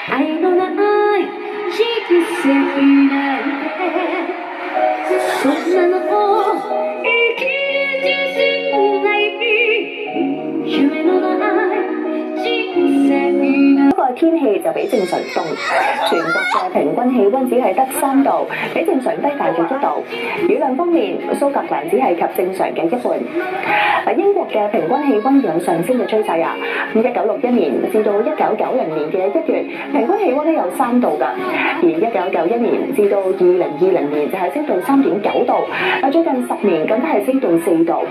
愛のない人生なんてそんなの生きる自信ない夢のない人生なんて。天氣就比正常凍，全國嘅平均氣温只係得3度，比正常低大約1度。雨量方面，蘇格蘭只係及正常嘅一半。英國嘅平均氣温有上升嘅趨勢啊。1961年至到1990年嘅1月，平均氣温咧有3度㗎，而1991年至到2020年就係升到3.9度。最近10年更加係升到4度。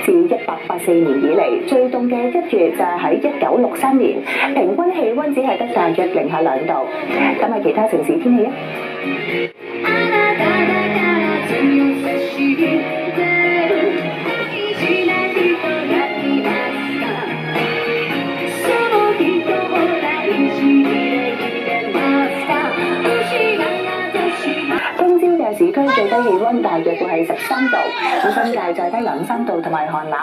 自1884年以嚟，最凍嘅1月就係喺1963年，平均氣温只係得大約零下2度。咁係其他城市天氣啊。今朝嘅市區最低氣温大約會係13度，咁新界再低2-3度同埋寒冷。